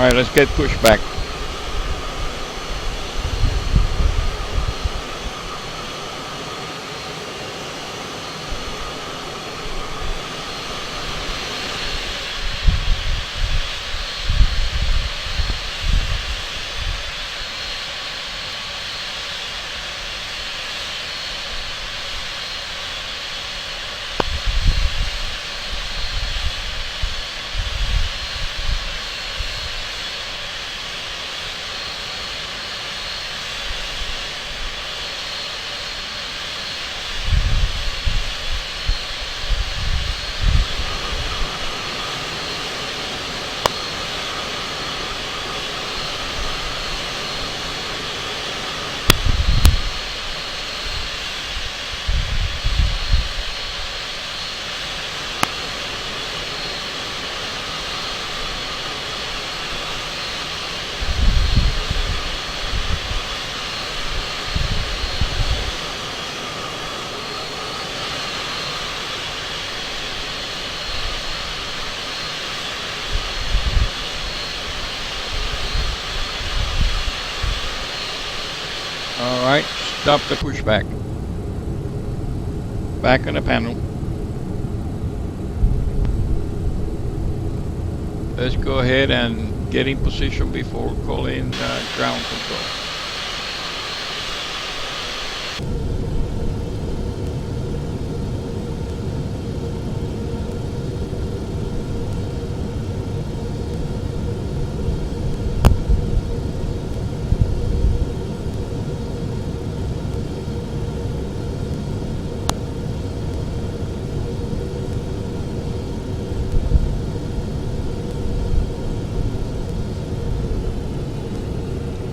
Alright, let's get pushed back. Alright, stop the pushback. Back on the panel. Let's go ahead and get in position before calling ground control.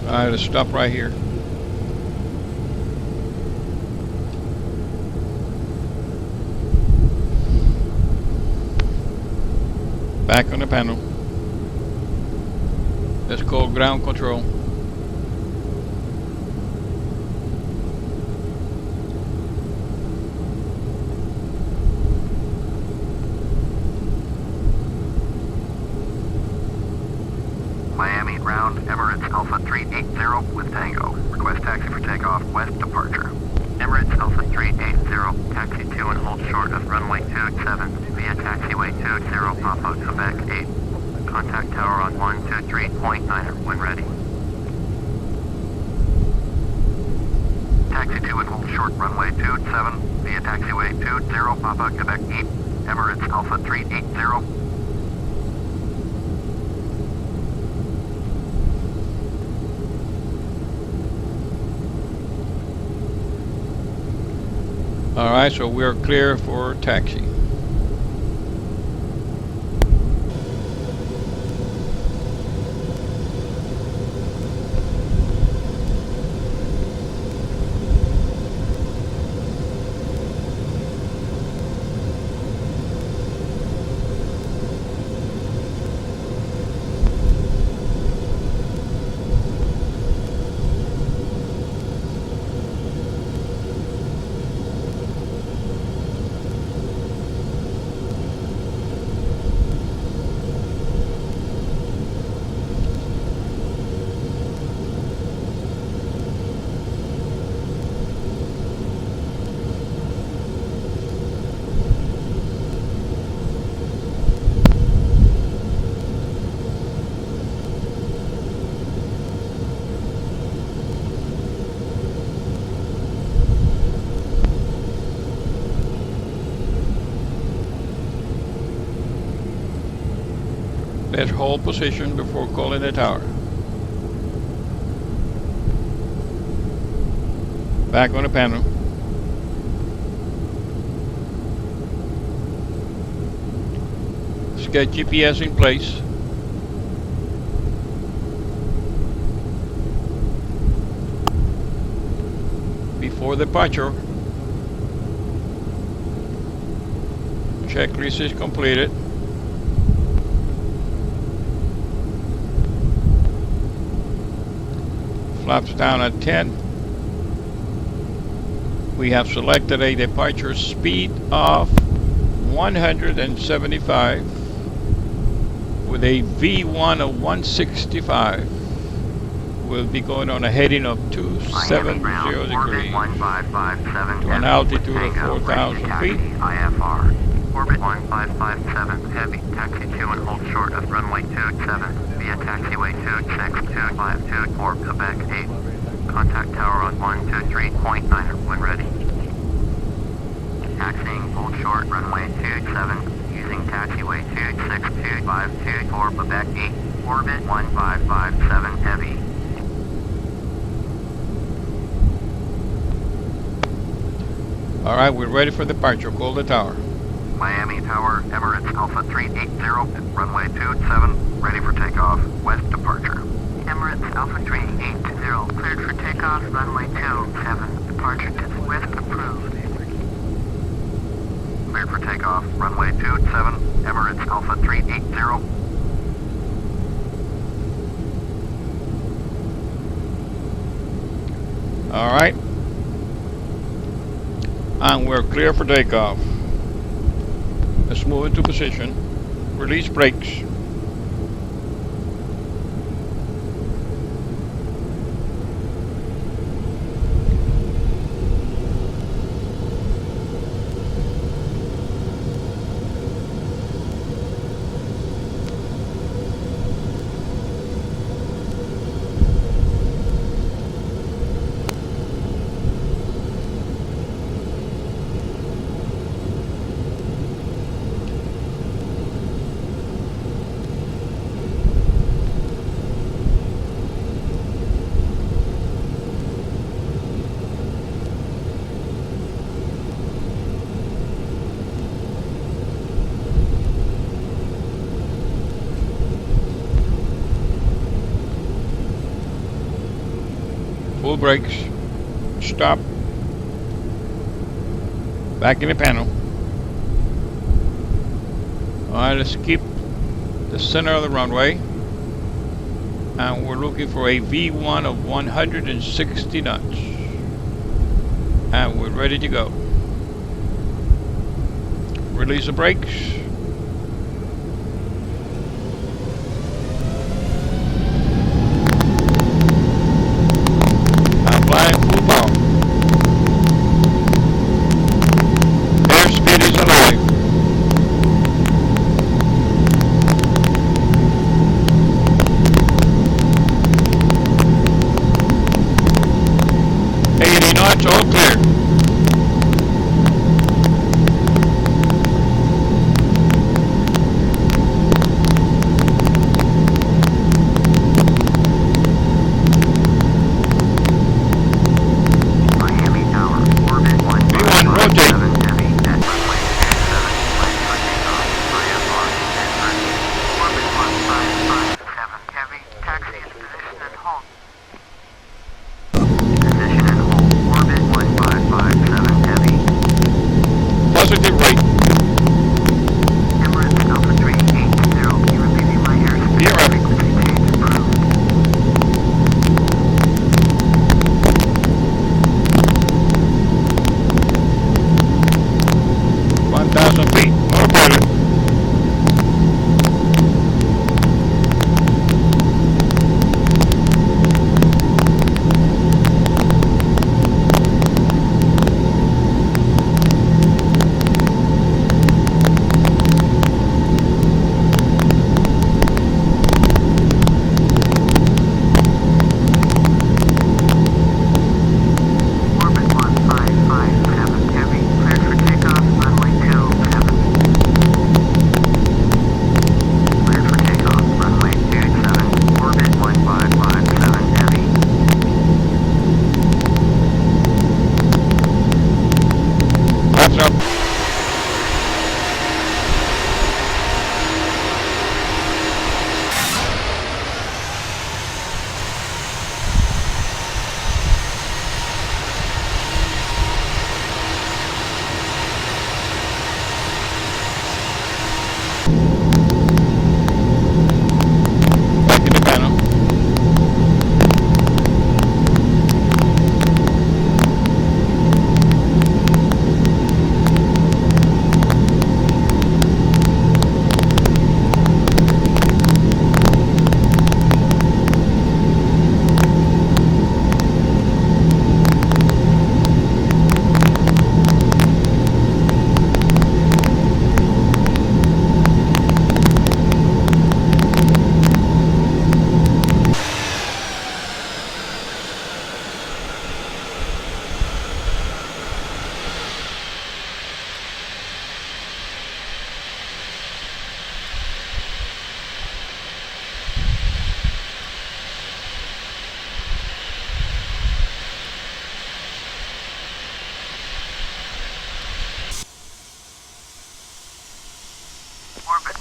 Alright, let's stop right here. Back on the panel. Let's call ground control. Miami ground, Emirates Alpha 380 with Tango. Request taxi for takeoff, west departure. Emirates Alpha 380, taxi to and hold short of runway 27 via taxiway 20 Papa, Quebec 8. Contact tower on 123.9 when ready. Taxi to and hold short runway 27 via taxiway 20 Papa, Quebec 8. Emirates Alpha 380. Alright, so we're clear for taxi. Let's hold position before calling the tower. Back on the panel. Let's get GPS in place. Before departure, checklist is completed. Flaps down at 10. We have selected a departure speed of 175 with a V1 of 165. We'll be going on a heading of Miami 270 ground, orbit degrees 1557 to an heavy, altitude of Tango, 4,000 ready to taxi feet. IFR. Orbit 1557 heavy, taxi 2 and hold short of runway 27 via taxiway 26252 Quebec 8. Contact tower on 123.9 when ready. Taxiing hold short runway 27 using taxiway 26252 Quebec 8. Orbit 1557 heavy. All right, we're ready for departure. Call the tower. Miami Tower, Emirates Alpha 380, runway 27, ready for takeoff, west departure. Emirates Alpha 380, cleared for takeoff, runway 27, departure to west approved. Cleared for takeoff, runway 27, Emirates Alpha 380. All right. And we're clear for takeoff. Let's move into position. Release brakes. Full brakes. Stop. Back in the panel. Alright, let's keep the center of the runway. And we're looking for a V1 of 160 knots. And we're ready to go. Release the brakes. Flying full power. Airspeed is alive. Knots, all clear.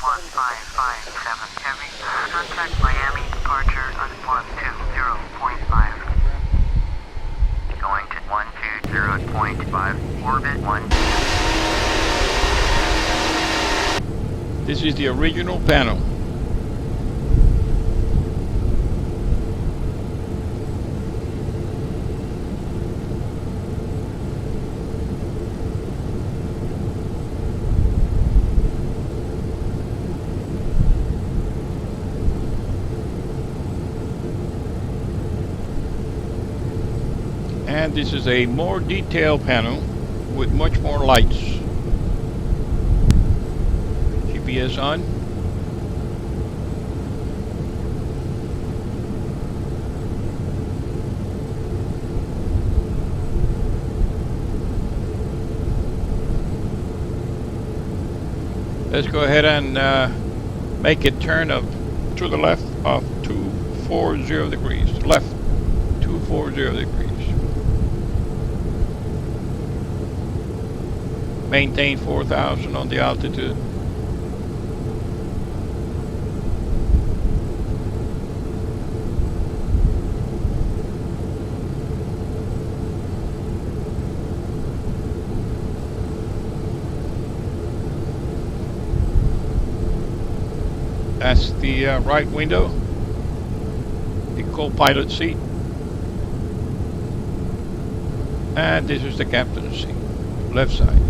1557 heavy. Contact Miami, departure on 120.5. Going to 120.5, orbit 1. This is the original panel. And this is a more detailed panel with much more lights. GPS on. Let's go ahead and make it turn up to the left of 240 degrees. Left 240 degrees. Maintain 4,000 on the altitude. That's the right window, the co-pilot seat, and this is the captain's seat, left side.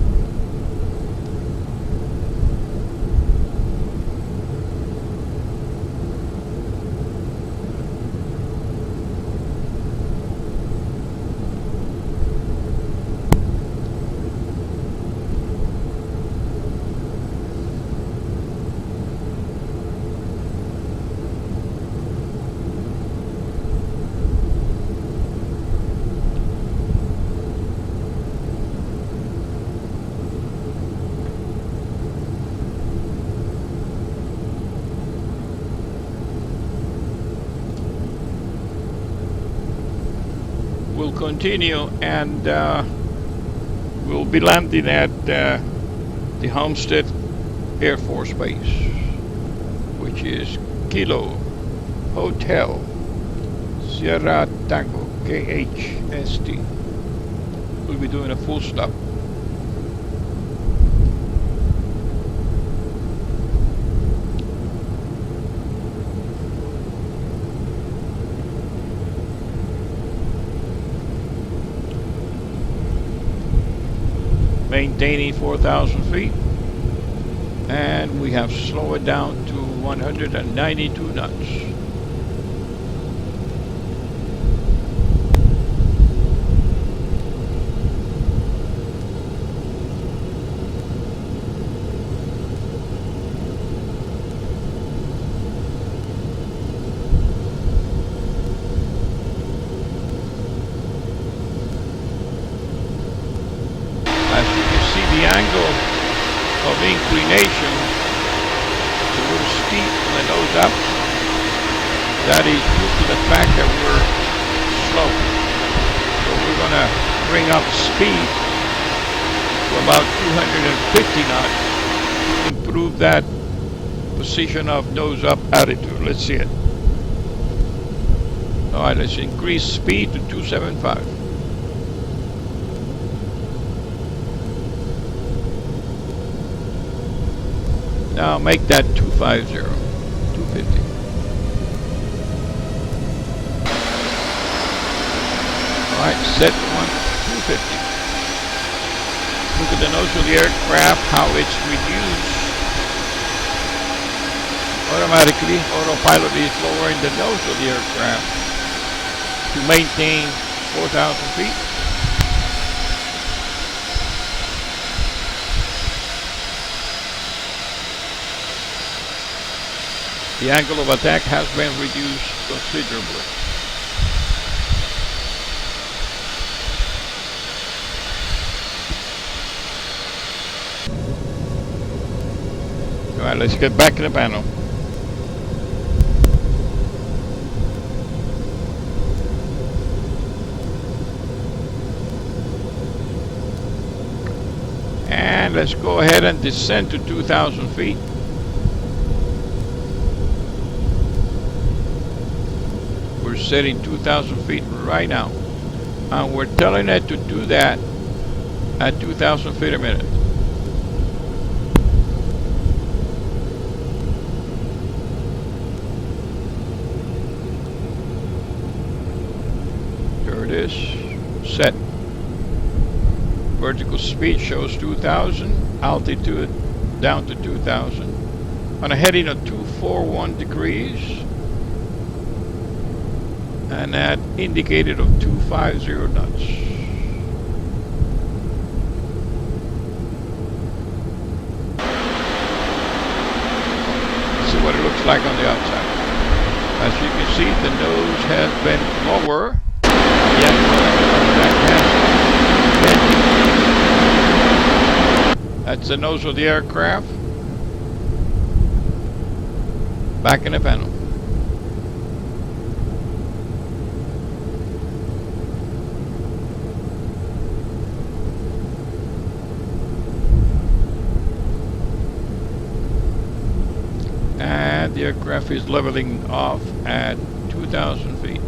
We'll continue, and we'll be landing at the Homestead Air Force Base, which is Kilo Hotel Sierra Tango KHST. We'll be doing a full stop. Maintaining 4,000 feet, and we have slowed it down to 192 knots. The angle of inclination is a little steep when it goes up. That is due to the fact that we're slow. So we're going to bring up speed to about 250 knots to improve that position of nose up attitude. Let's see it. Alright, let's increase speed to 275. Now make that 250, 250. Alright, set one, 250. Look at the nose of the aircraft, how it's reduced. Automatically, autopilot is lowering the nose of the aircraft to maintain 4,000 feet. The angle of attack has been reduced considerably. Alright, let's get back in the panel. And let's go ahead and descend to 2,000 feet. setting 2,000 feet right now. And we're telling it to do that at 2,000 feet a minute. There it is. Set. Vertical speed shows 2,000. Altitude down to 2,000. On a heading of 241 degrees. And that indicated of 250 knots. See what it looks like on the outside. As you can see, the nose has been lower. Yet that has been. That's the nose of the aircraft. Back in the panel. And the aircraft is leveling off at 2,000 feet.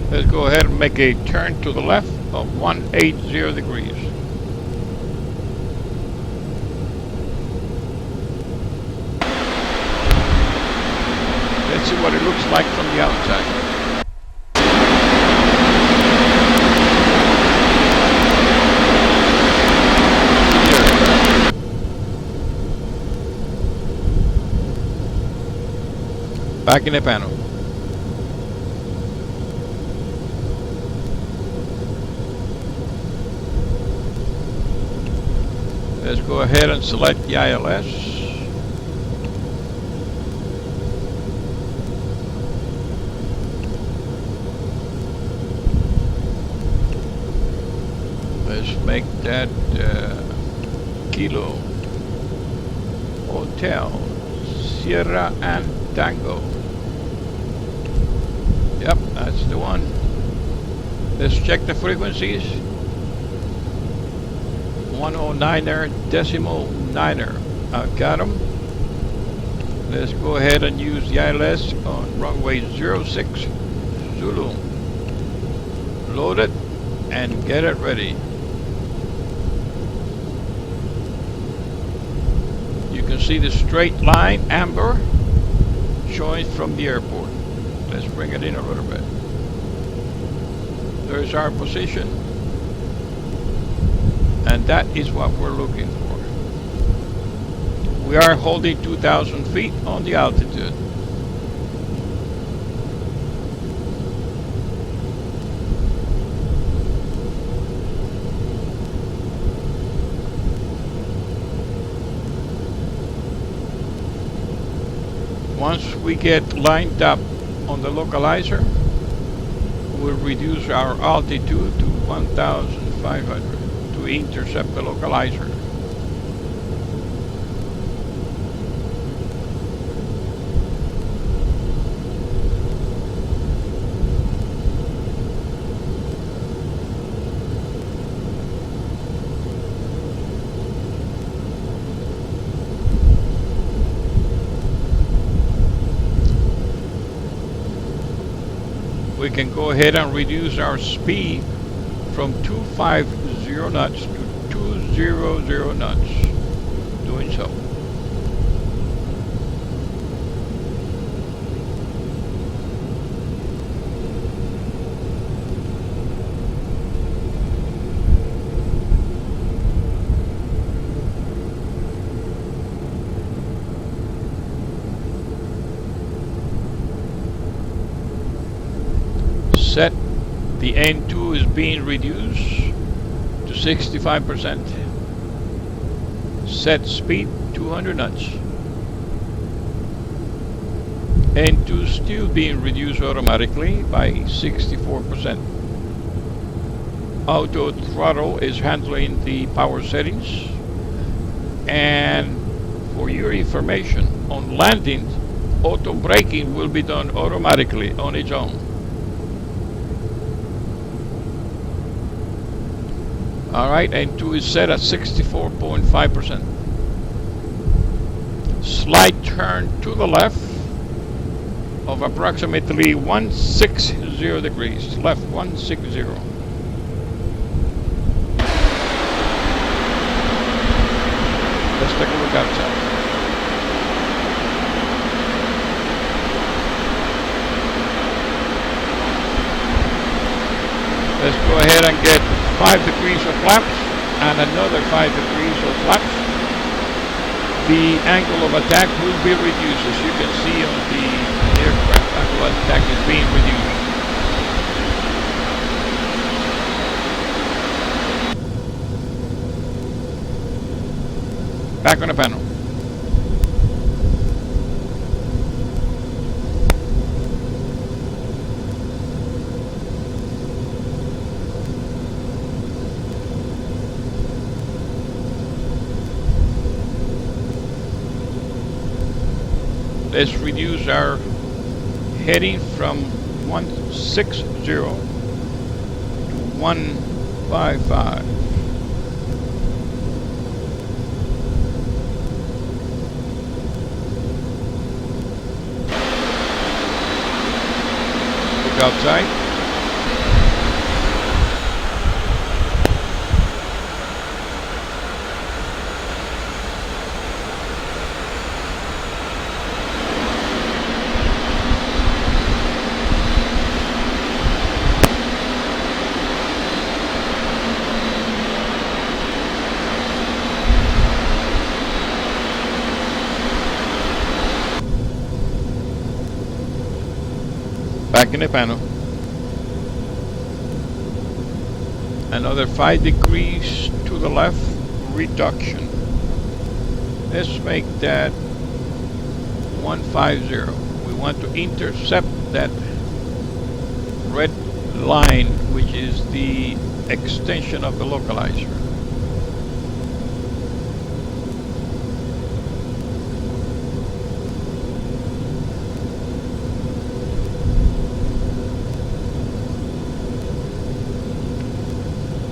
Let's go ahead and make a turn to the left of 180 degrees. Let's see what it looks like from the outside. Back in the panel. Let's go ahead and select the ILS. Let's make that Kilo Hotel Sierra and Tango. Yep, that's the one. Let's check the frequencies. 109er, decimal 9er. I've got them. Let's go ahead and use the ILS on runway 06 Zulu. Load it and get it ready. You can see the straight line, amber, showing from the airport. Let's bring it in a little bit. There's our position. And that is what we're looking for. We are holding 2,000 feet on the altitude. Once we get lined up on the localizer, we'll reduce our altitude to 1,500. To intercept the localizer. We can go ahead and reduce our speed from 250 knots to 200 knots. Doing so. Set. The N2 is being reduced to 65%. Set speed 200 knots. and 2 still being reduced automatically by 64%. Auto throttle is handling the power settings. And for your information, on landing, auto braking will be done automatically on its own. Alright, and 2 is set at 64.5%. Slight turn to the left of approximately 160 degrees. Left 160. Let's take a look outside. Let's go ahead and get 5 degrees of flaps and another 5 degrees of flaps. The angle of attack will be reduced. As you can see on the aircraft, angle of attack is being reduced. Back on the panel. Let's reduce our heading from 160 to 155. Look outside. Back in the panel. Another 5 degrees to the left reduction. Let's make that 150. We want to intercept that red line, which is the extension of the localizer.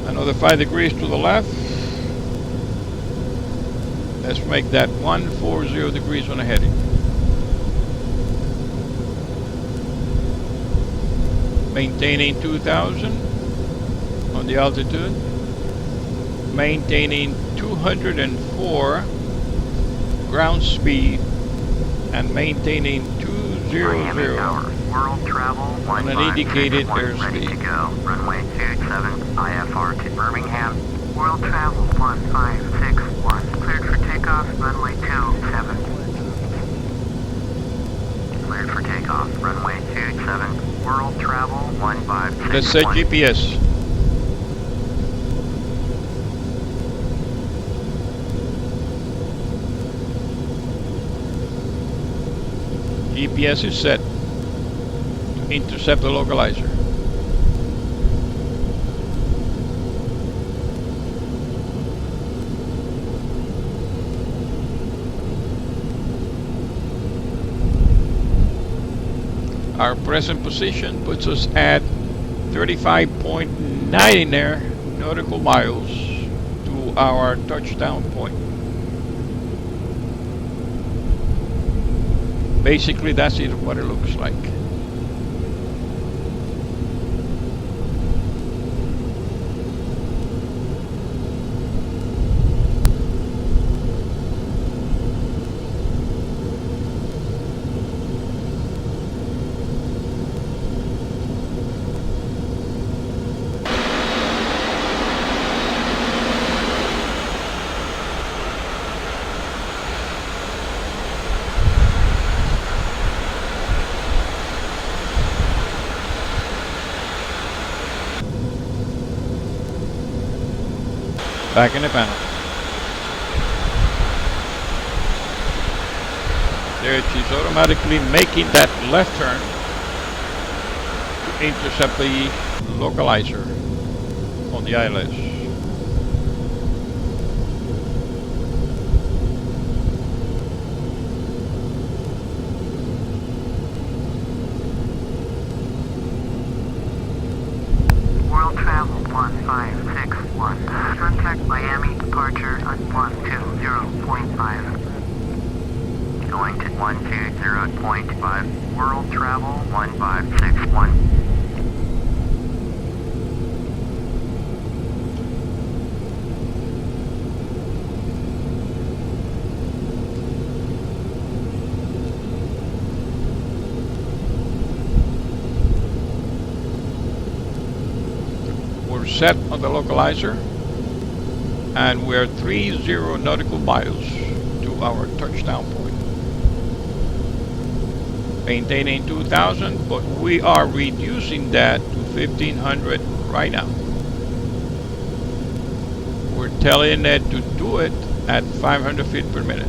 Another 5 degrees to the left. Let's make that 140 degrees on the heading. Maintaining 2000 on the altitude. Maintaining 204 ground speed and maintaining 200 World travel on an indicated airspeed. Ready to go. Runway 27 IFR to Birmingham. World travel 1561. Cleared for takeoff. Runway 27. Cleared for takeoff. Runway 27. World travel 1561. Let's set GPS. GPS is set to intercept the localizer. Our present position puts us at 35.9 nautical miles to our touchdown point. Basically, that's what it looks like. Back in the panel. There she's automatically making that left turn to intercept the localizer on the ILS. World travel 1561. Contact Miami departure on 120.5. Going to 120.5. World travel 1561. We're set on the localizer, and we're 30 nautical miles to our touchdown point. Maintaining 2,000, but we are reducing that to 1,500 right now. We're telling it to do it at 500 feet per minute.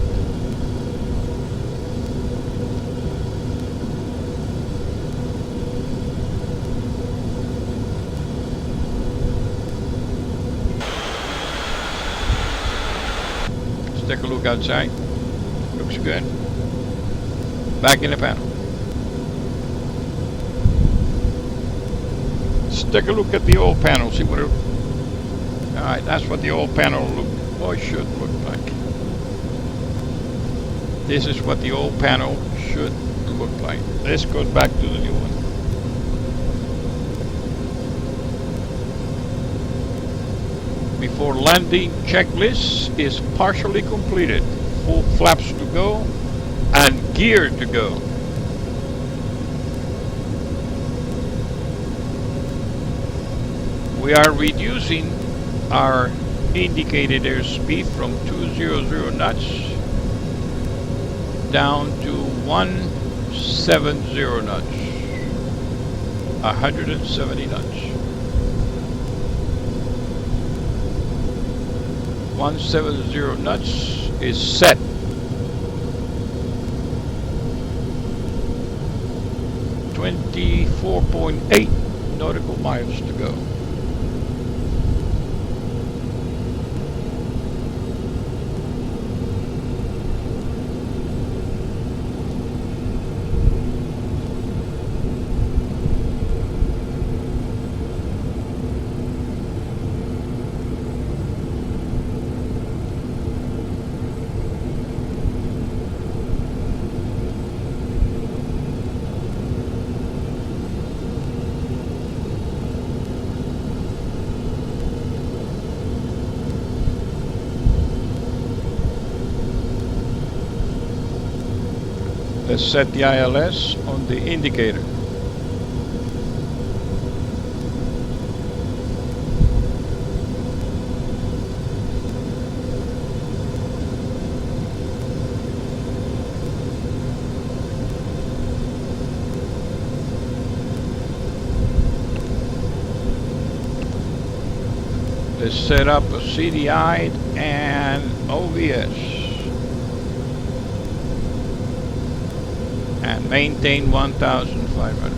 Let's take a look outside. Looks good. Back in the panel. Let's take a look at the old panel, see what it... Alright, that's what the old panel should look like. This is what the old panel should look like. This goes back to the new one. Before landing, checklist is partially completed. Full flaps to go and gear to go. We are reducing our indicated airspeed from 200 knots down to 170 knots. 170 knots. 170 knots is set. .8 nautical miles to go. Let's set the ILS on the indicator. Let's set up a CDI and OVS. And maintain 1,500.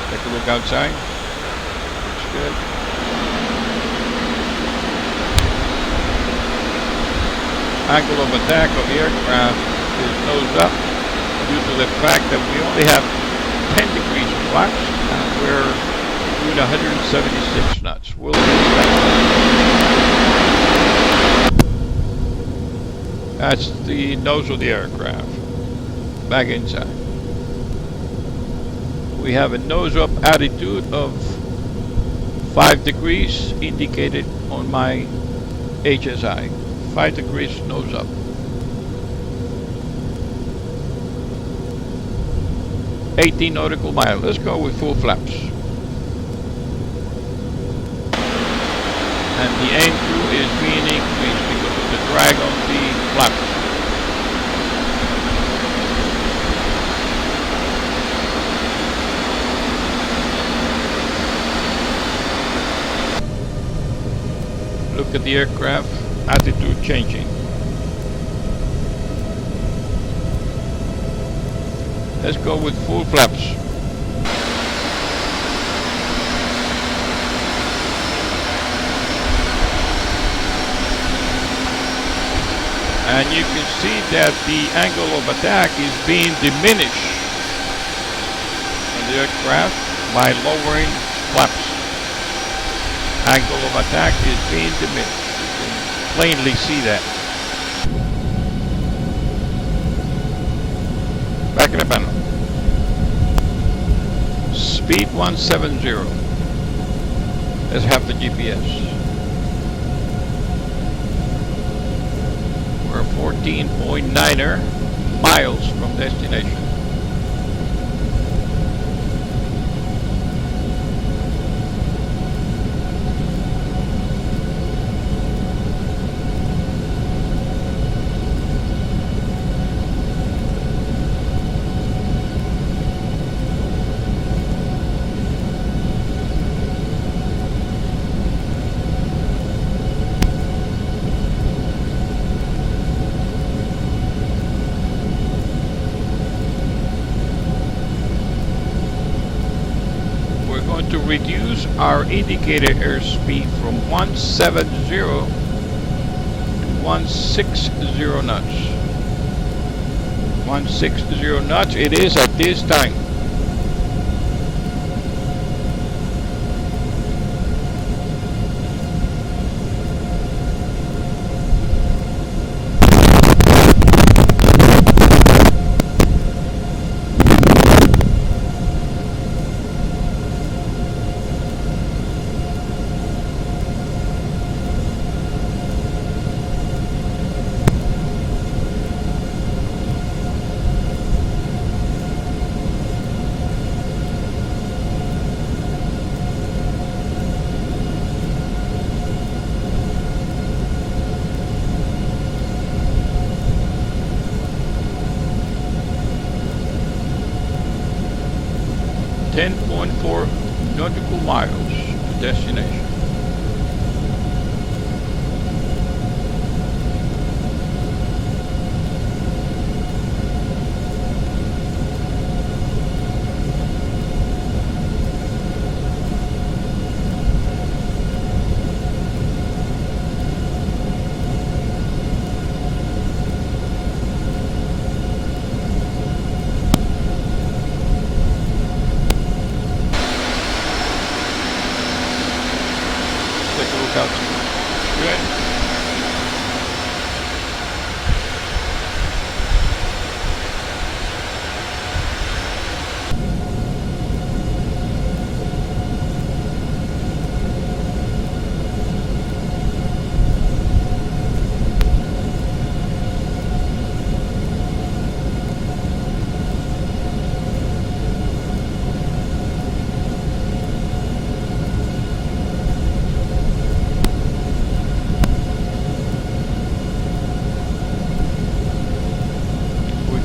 Take a look outside. Looks good. Angle of attack of the aircraft is nose up, due to the fact that we only have 10 degrees of flaps and we're doing 176 knots. We'll use that. That's the nose of the aircraft. Back inside. We have a nose up attitude of 5 degrees indicated on my HSI. 5 degrees nose up. .18 nautical miles. Let's go with full flaps. And the angle is being increased because of the drag on the flaps. the aircraft attitude changing. Let's go with full flaps. And you can see that the angle of attack is being diminished in the aircraft by lowering flaps. Angle of attack is being diminished. You can plainly see that. Back in the panel. Speed 170. Let's have the GPS. We're 14.9er miles from destination. To reduce our indicated airspeed from 170 to 160 knots. 160 knots it is at this time. Nautical miles to destination.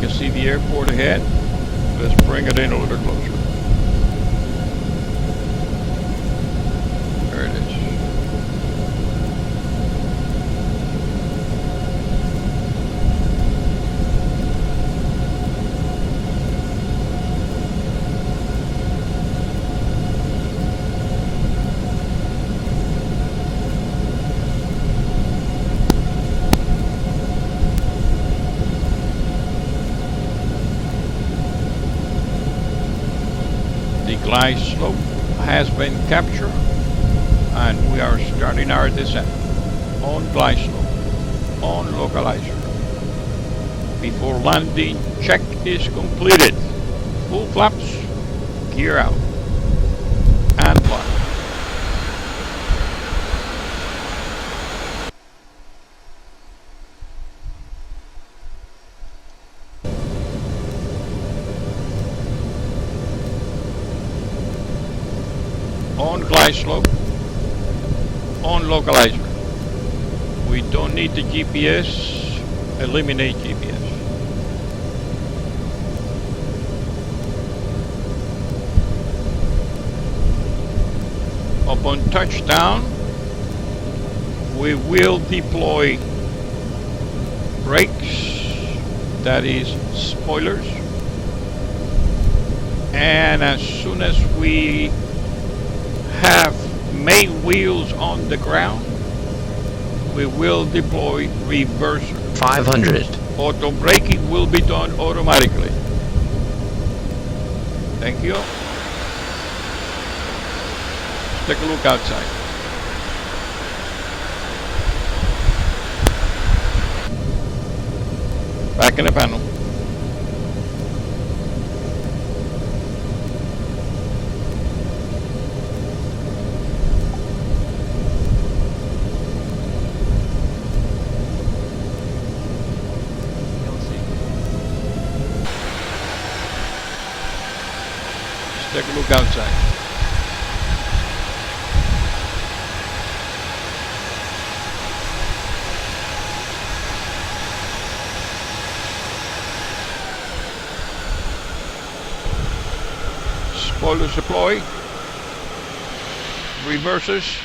See the airport ahead. Let's bring it in a little closer. There it is. Glide slope has been captured and we are starting our descent on glide slope, on localizer. Before landing, check is completed. Full flaps, gear out, and fly. On glide slope, on localizer. We don't need the GPS, eliminate GPS. Upon touchdown, We will deploy brakes, that is spoilers, and as soon as we have main wheels on the ground, we will deploy reverser. 500. Auto braking will be done automatically. Thank you. Let's take a look outside. Back in the panel. Take a look outside. Spoilers deploy. Reversers.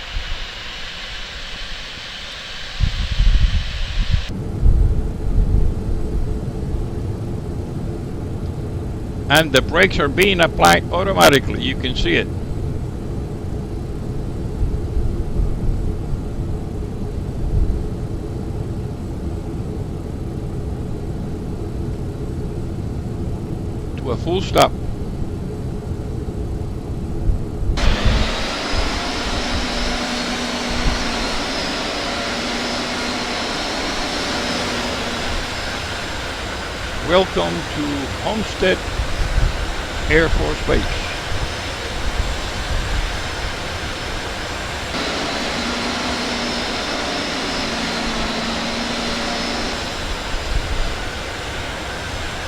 And the brakes are being applied automatically. You can see it. To a full stop. Welcome to Homestead Air Force Base.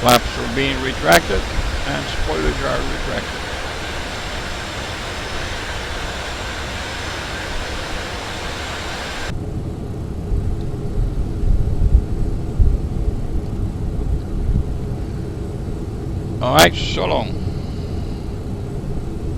Flaps are being retracted and spoilers are retracted. Alright, so long.